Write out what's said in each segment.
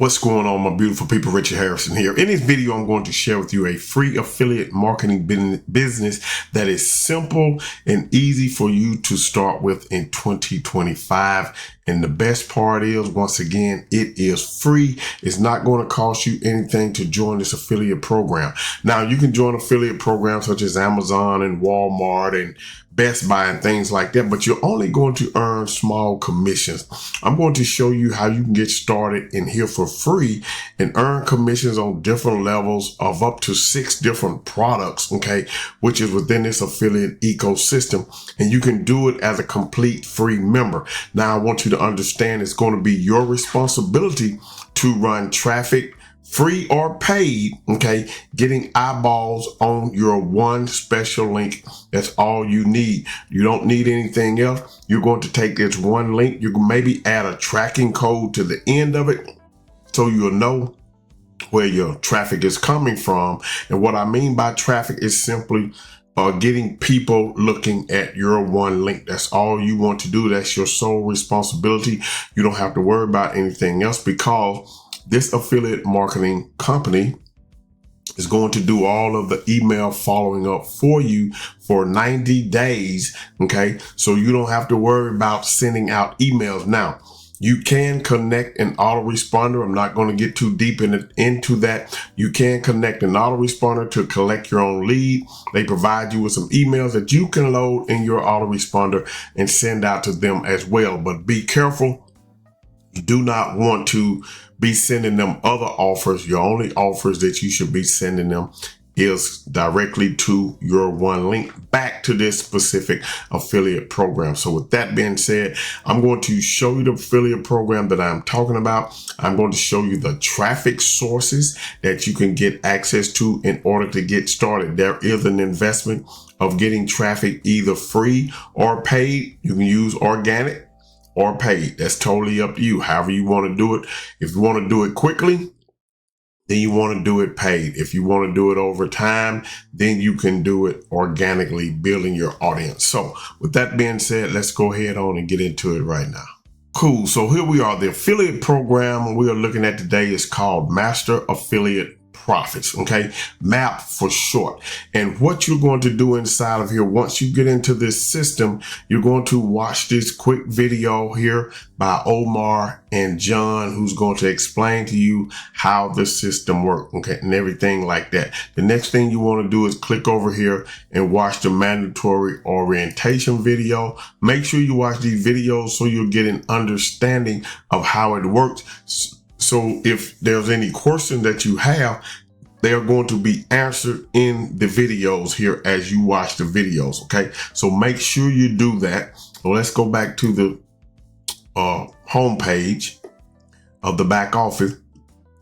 What's going on, my beautiful people? Richard Harrison here. In this video, I'm going to share with you a free affiliate marketing business that is simple and easy for you to start with in 2025. And the best part is, once again, it is free. It's not going to cost you anything to join this affiliate program. Now, you can join affiliate programs such as Amazon and Walmart and Best Buy and things like that, but you're only going to earn small commissions. I'm going to show you how you can get started in here for free and earn commissions on different levels of up to 6 different products, okay, which is within this affiliate ecosystem. And you can do it as a complete free member. Now, I want you to understand it's going to be your responsibility to run traffic, free or paid, okay, getting eyeballs on your one special link. That's all you need. You don't need anything else. You're going to take this one link. You can maybe add a tracking code to the end of it so you'll know where your traffic is coming from. And what I mean by traffic is simply getting people looking at your one link. That's all you want to do. That's your sole responsibility. You don't have to worry about anything else, because this affiliate marketing company is going to do all of the email following up for you for 90 days. Okay. So you don't have to worry about sending out emails. Now, you can connect an autoresponder. I'm not going to get too deep into that. You can connect an autoresponder to collect your own lead. They provide you with some emails that you can load in your autoresponder and send out to them as well. But be careful. You do not want to be sending them other offers. Your only offers that you should be sending them is directly to your one link back to this specific affiliate program. So with that being said, I'm going to show you the affiliate program that I'm talking about. I'm going to show you the traffic sources that you can get access to in order to get started. There is an investment of getting traffic either free or paid. You can use organic or paid. That's totally up to you, however you want to do it. If you want to do it quickly, then you want to do it paid. If you want to do it over time, then you can do it organically, building your audience. So with that being said, let's go ahead on and get into it right now. Cool. So here we are. The affiliate program we are looking at today is called Master Affiliate Profits, okay? MAP for short. And what you're going to do inside of here, once you get into this system, you're going to watch this quick video here by Omar and John, who's going to explain to you how the system works, okay, and everything like that. The next thing you want to do is click over here and watch the mandatory orientation video. Make sure you watch these videos so you'll get an understanding of how it works. So if there's any question that you have, they are going to be answered in the videos here as you watch the videos. Okay. So make sure you do that. So let's go back to the home page of the back office.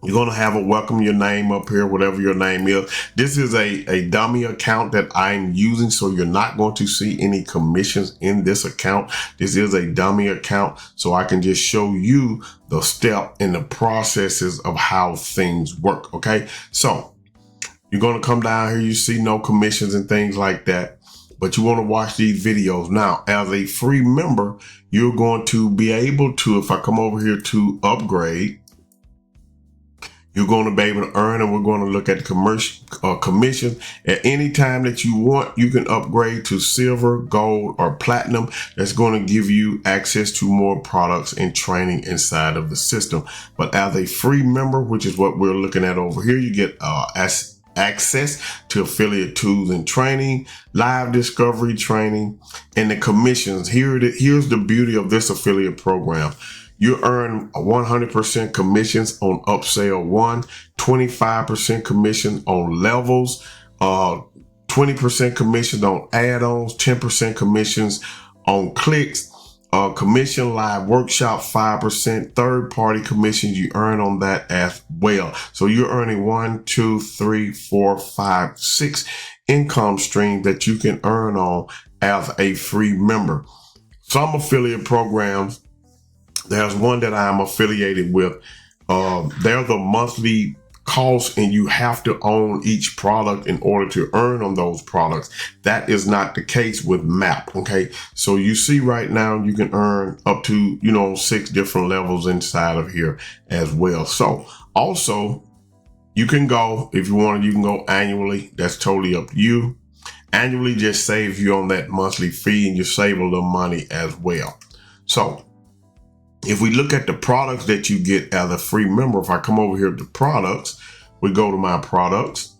You're going to have a welcome your name up here, whatever your name is. This is a dummy account that I'm using, so you're not going to see any commissions in this account. This is a dummy account, so I can just show you the step and the processes of how things work. Okay, so you're going to come down here. You see no commissions and things like that, but you want to watch these videos. Now, as a free member, you're going to be able to, if I come over here to upgrade, you're going to be able to earn, and we're going to look at commissions. At any time that you want, you can upgrade to silver, gold, or platinum. That's going to give you access to more products and training inside of the system. But as a free member, which is what we're looking at over here, you get access to affiliate tools and training, live discovery training, and the commissions. Here's the beauty of this affiliate program. You earn 100% commissions on upsell 1, 25% commission on levels, 20% commissions on add-ons, 10% commissions on clicks, commission live workshop 5%, third-party commissions you earn on that as well. So you're earning 1, 2, 3, 4, 5, 6 income streams that you can earn on as a free member. Some affiliate programs, there's one that I'm affiliated with. There's a monthly costs and you have to own each product in order to earn on those products. That is not the case with MAP. Okay. So you see right now you can earn up to, 6 different levels inside of here as well. So also you can go, if you want, you can go annually. That's totally up to you. Annually just saves you on that monthly fee and you save a little money as well. So if we look at the products that you get as a free member, if I come over here to products, we go to my products.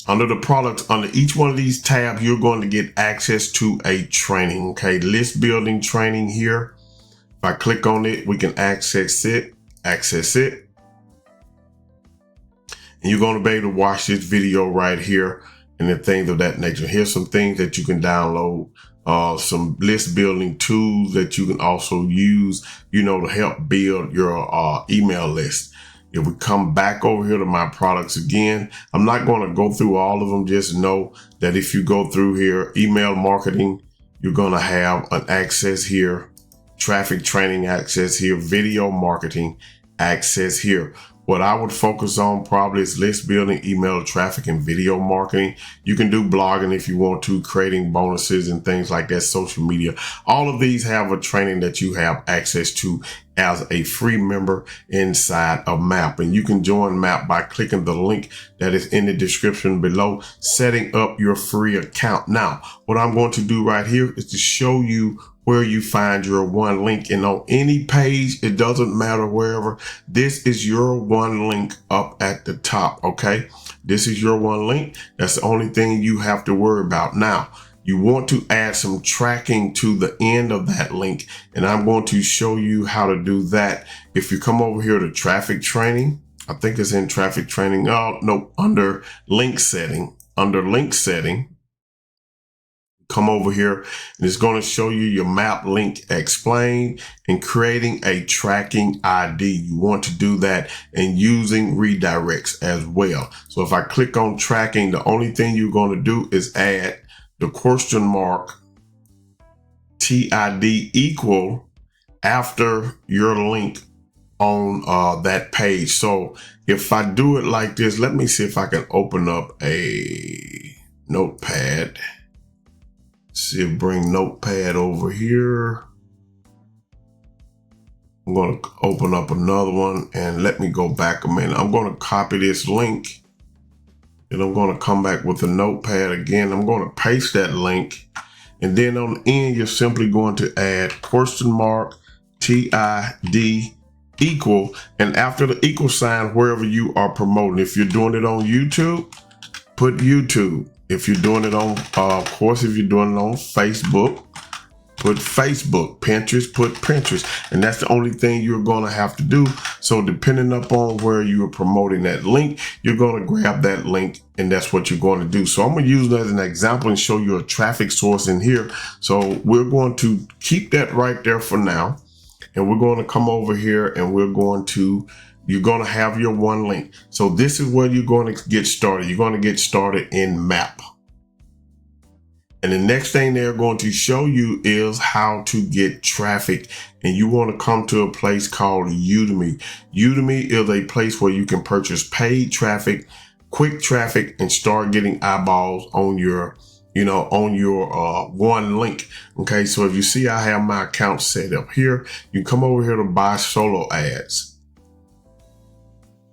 Under the products, under each one of these tabs, you're going to get access to a training. Okay, list building training here. If I click on it, we can access it. And you're going to be able to watch this video right here and the things of that nature. Here's some things that you can download. Some list building tools that you can also use, to help build your email list. If we come back over here to my products again, I'm not going to go through all of them. Just know that if you go through here, email marketing, you're going to have an access here, traffic training access here, video marketing access here. What I would focus on probably is list building, email traffic, and video marketing. You can do blogging if you want to, creating bonuses and things like that, social media. All of these have a training that you have access to as a free member inside of MAP. And you can join MAP by clicking the link that is in the description below, setting up your free account. Now, what I'm going to do right here is to show you where you find your one link, and on any page, it doesn't matter wherever, this is your one link up at the top. Okay. This is your one link. That's the only thing you have to worry about. Now, you want to add some tracking to the end of that link, and I'm going to show you how to do that. If you come over here to traffic training, I think it's in traffic training. Oh, no, under link setting, come over here and it's going to show you your MAP link explained and creating a tracking ID. You want to do that and using redirects as well. So if I click on tracking, the only thing you're going to do is add the question mark TID equal after your link on that page. So if I do it like this, let me see if I can open up a notepad. See, bring notepad over here. I'm going to open up another one and let me go back a minute. I'm going to copy this link and I'm going to come back with a notepad again. I'm going to paste that link, and then on the end, you're simply going to add question mark TID equal, and after the equal sign, wherever you are promoting. If you're doing it on YouTube, put YouTube. If you're doing it on, of course, if you're doing it on Facebook, put Facebook. Pinterest, put Pinterest. And that's the only thing you're going to have to do. So depending upon where you are promoting that link, you're going to grab that link, and that's what you're going to do. So I'm going to use that as an example and show you a traffic source in here. So we're going to keep that right there for now. And we're going to come over here and you're going to have your one link. So this is where you're going to get started. You're going to get started in MAP. And the next thing they're going to show you is how to get traffic. And you want to come to a place called Udimi. Udimi is a place where you can purchase paid traffic, quick traffic, and start getting eyeballs on your one link. Okay. So if you see, I have my account set up here. You come over here to buy solo ads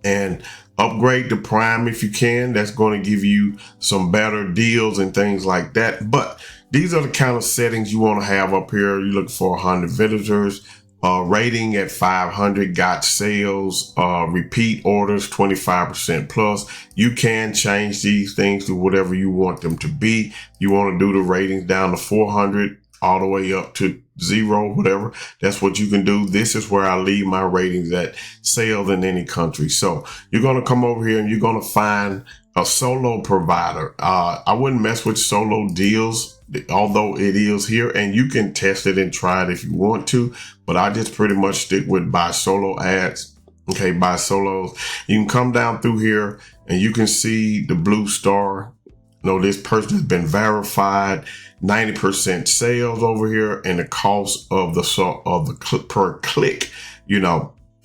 and upgrade to Prime if you can. That's going to give you some better deals and things like that. But these are the kind of settings you want to have up here. You're looking for 100 visitors, rating at 500, got sales, repeat orders 25% plus. You can change these things to whatever you want them to be. You want to do the ratings down to 400 all the way up to 0, whatever. That's what you can do. This is where I leave my ratings at, sales in any country. So you're going to come over here and you're going to find a solo provider. I wouldn't mess with solo deals, although it is here, and you can test it and try it if you want to, but I just pretty much stick with buy solo ads. Okay. Buy solos. You can come down through here and you can see the blue star. This person has been verified, 90% sales over here, and the cost of the per click,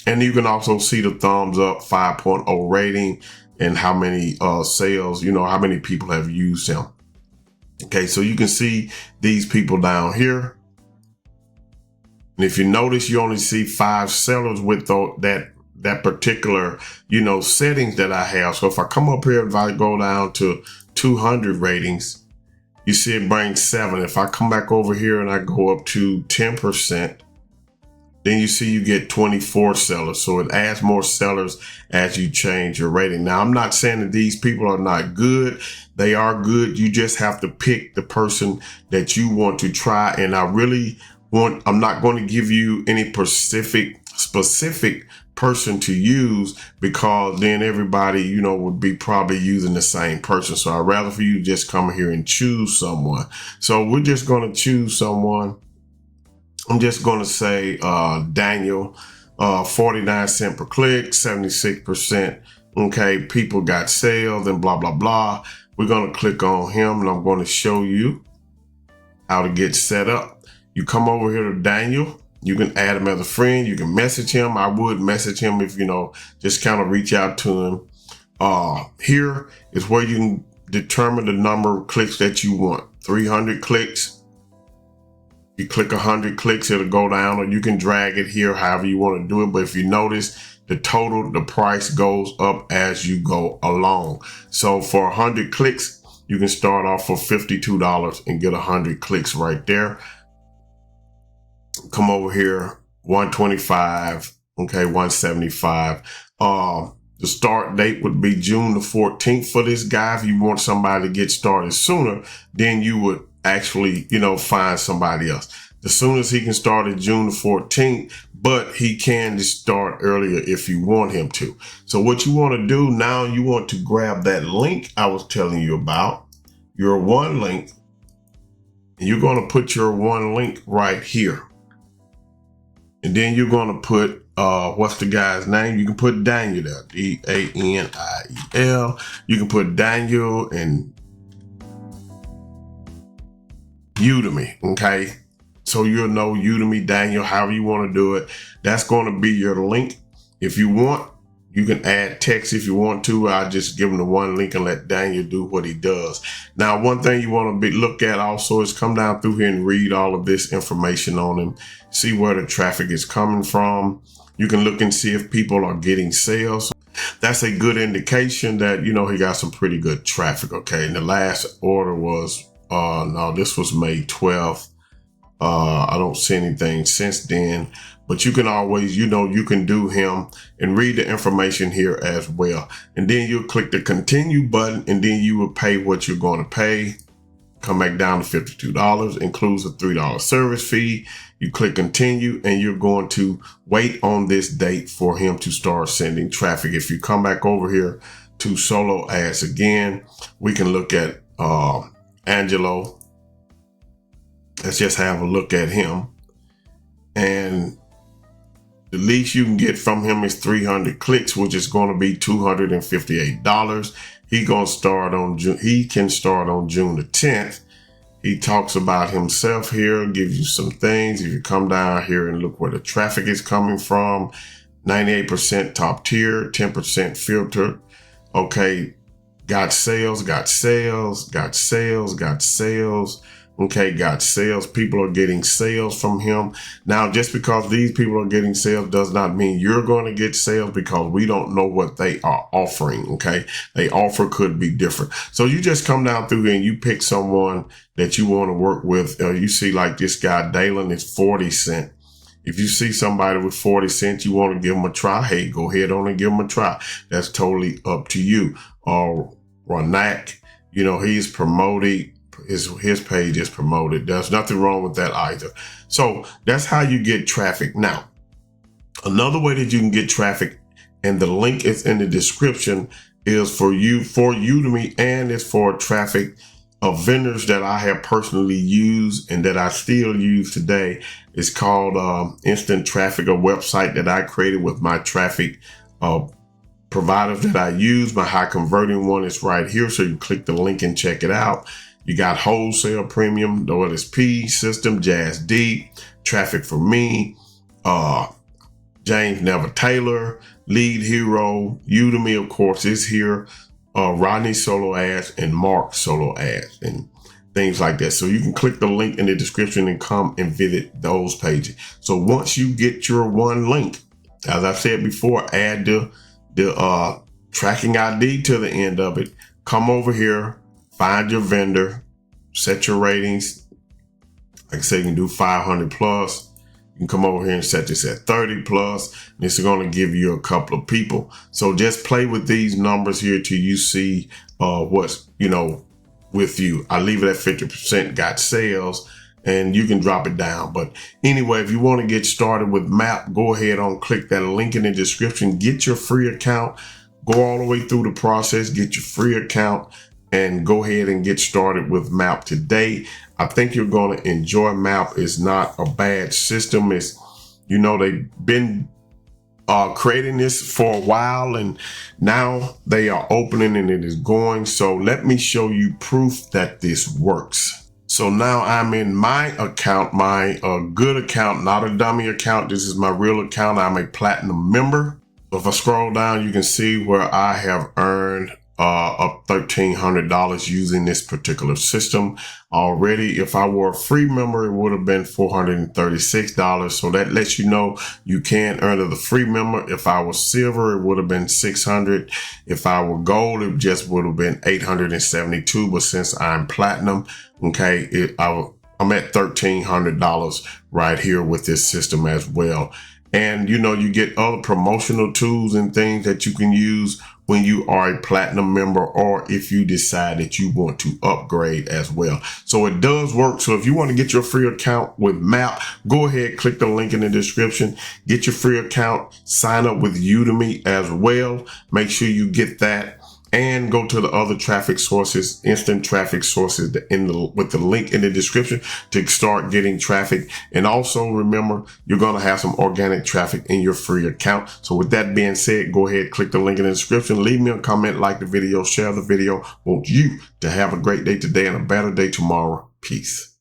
And you can also see the thumbs up 5.0 rating and how many sales, how many people have used him. Okay, so you can see these people down here. And if you notice, you only see 5 sellers with that particular, settings that I have. So if I come up here, if I go down to 200 ratings, you see it brings 7. If I come back over here and I go up to 10%, then you see you get 24 sellers. So it adds more sellers as you change your rating. Now, I'm not saying that these people are not good. They are good. You just have to pick the person that you want to try. And I'm not going to give you any specific person to use, because then everybody, would be probably using the same person. So I'd rather for you to just come here and choose someone. So we're just going to choose someone. I'm just going to say Daniel, 49 cents per click, 76%. Okay, people got sales and blah, blah, blah. We're going to click on him, and I'm going to show you how to get set up. You come over here to Daniel. You can add him as a friend. You can message him. I would message him if, just kind of reach out to him. Here is where you can determine the number of clicks that you want. 300 clicks. You click 100 clicks, it'll go down, or you can drag it here however you want to do it. But if you notice, the price goes up as you go along. So for 100 clicks, you can start off for $52 and get 100 clicks right there. Come over here, 125, okay, 175. The start date would be June the 14th for this guy. If you want somebody to get started sooner, then you would actually, find somebody else. The soonest he can start is June the 14th, but he can just start earlier if you want him to. So what you want to do now, you want to grab that link I was telling you about, your one link, and you're going to put your one link right here. And then you're going to put, what's the guy's name? You can put Daniel there, Daniel. You can put Daniel and Udimi, okay? So you'll know Udimi, Daniel, however you want to do it. That's going to be your link. If you want, you can add text if you want to. I'll just give him the one link and let Daniel do what he does. Now, one thing you want to look at also is come down through here and read all of this information on him. See where the traffic is coming from. You can look and see if people are getting sales. That's a good indication that, he got some pretty good traffic, okay? And the last order was, no, this was May 12th. I don't see anything since then, but you can always, you can do him and read the information here as well. And then you'll click the continue button, and then you will pay what you're going to pay. Come back down to $52, includes a $3 service fee. You click continue, and you're going to wait on this date for him to start sending traffic. If you come back over here to solo ads again, we can look at Angelo. Let's just have a look at him. And the least you can get from him is 300 clicks, which is going to be $258. He can start on June the 10th. He talks about himself here, gives you some things. If you come down here and look where the traffic is coming from, 98% top tier, 10% filtered. Okay, got sales. Okay, got sales. People are getting sales from him. Now, just because these people are getting sales does not mean you're going to get sales, because we don't know what they are offering, okay? They offer could be different. So you just come down through here and you pick someone that you want to work with. You see like this guy, Dalen, is 40 cents. If you see somebody with 40 cents, you want to give them a try, hey, go ahead on and give them a try. That's totally up to you. Ronak, he's promoted. His page is promoted. There's nothing wrong with that either. So that's how you get traffic. Now, another way that you can get traffic, and the link is in the description, is for Udimi, and it's for traffic of vendors that I have personally used and that I still use today. It's called Instant Traffic, a website that I created with my traffic providers that I use. My high converting one is right here. So you click the link and check it out. You got wholesale, premium, OSP, system, Jazz D, traffic for me, James Never Taylor, Lead Hero, Udimi, of course, is here. Rodney solo ads and Mark solo ads and things like that. So you can click the link in the description and come and visit those pages. So once you get your one link, as I said before, add the tracking ID to the end of it. Come over here, find your vendor, set your ratings. Like I said, you can do 500 plus. You can come over here and set this at 30 plus. This is going to give you a couple of people. So just play with these numbers here till you see what's, with you. I leave it at 50% got sales, and you can drop it down. But anyway, if you want to get started with MAP, go ahead and click that link in the description. Get your free account. Go all the way through the process. Get your free account and go ahead and get started with MAP today. I think you're going to enjoy MAP. It's not a bad system. It's, they've been creating this for a while, and now they are opening and it is going. So let me show you proof that this works. So now I'm in my account, my good account, not a dummy account. This is my real account. I'm a platinum member. So if I scroll down, you can see where I have earned up $1,300 using this particular system already. If I were a free member, it would have been $436. So that lets you know you can earn as a free member. If I was silver, it would have been $600. If I were gold, it just would have been $872. But since I'm platinum, okay, I'm at $1,300 right here with this system as well. And, you get other promotional tools and things that you can use when you are a platinum member, or if you decide that you want to upgrade as well. So it does work. So if you want to get your free account with MAP, go ahead, click the link in the description, get your free account, sign up with Udimi as well. Make sure you get that. And go to the other traffic sources, instant traffic sources with the link in the description to start getting traffic. And also remember, you're going to have some organic traffic in your free account. So with that being said, go ahead, click the link in the description, leave me a comment, like the video, share the video. Want you to have a great day today and a better day tomorrow. Peace.